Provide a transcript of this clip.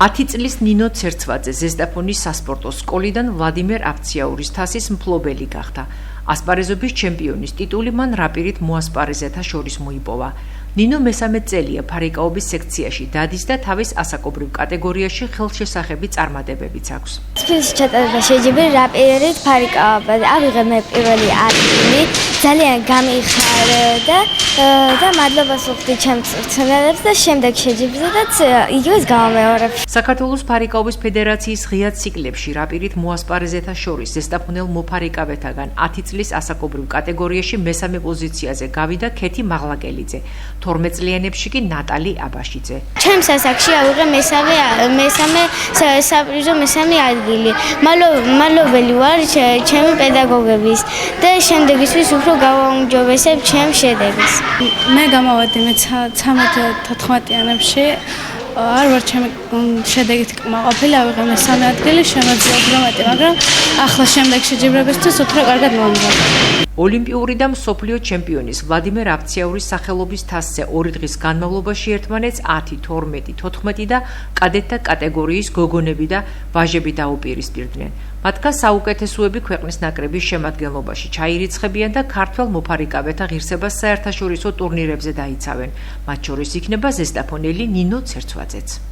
10 წლის ნინო ცერცვაძე ზესტაფონის სასპორტო სკოლიდან ვლადიმერ აფციაურის თასის მფლობელი გახდა. ასპარეზობის ჩემპიონის ტიტული მან რაპირით მოასპარეზეთა შორის მოიპოვა. ნინო მესამე წელია ფარიკაობის სექციაში დადის და თავის ასაკობრივ კატეგორიაში ხელშესახები წარმატებებიც აქვს. სპილში ჩატარდა შეჯიბრი რაპირით ფარიკაობა. ავიღე მე პირველი ადგილი. ძალიან გამიხარდა და მადლობას ვუხდი ჩემს მწვრთნელებს და შემდეგ შეჯიბრზედაც იგივეს გავამეორებ. საქართველოს ფარიკაობის ფედერაციის ღია ციკლებში რაპირით მოასპარეზეთა შორის ზესტაფონელ მოფარიკავეთაგან 10 წლის ასაკობრივ კატეგორიაში მესამე პოზიციაზე გავიდა ქეთი მაღლაკელიძე. 12 წლიანებში კი ნატალი აბაშიძე. ჩემს ასაკში ავიღე მესამე საპრიზო მესამე ადგილი. მალობელი ვარ ჩემი პედაგოგების და შემდეგისთვის უფრო გავაუმჯობესებ ჩემს შედეგს. მე გამოვედი მე 13-14-იანებში არ ვარ ჩემი შედეგით კმაყოფილი, ავიღე მესამე ადგილი, შემოძლია უფრო მეტი, მაგრამ ახლა შემდეგ შეჯიბრებისთვის უფრო კარგად მომგონია. ოლიმპიური და მსოფლიო ჩემპიონის ვლადიმერ აფციაურის სახელობის თასზე 2 დღის განმავლობაში ერთმანეთს 10, 12, 14 და კადეტთა კატეგორიის გოგონები და ვაჟები დაუპირისპირდნენ. მათგან საუკეთესოები ქვეყნის ნაკრების შემადგენლობაში ჩაირიცხებიან და ქართველ მოფარიკავეთა ღირსებას საერთაშორისო ტურნირებზე დაიცავენ. მათ შორის იქნება ზესტაფონელი ნინო ცერცვაძეც.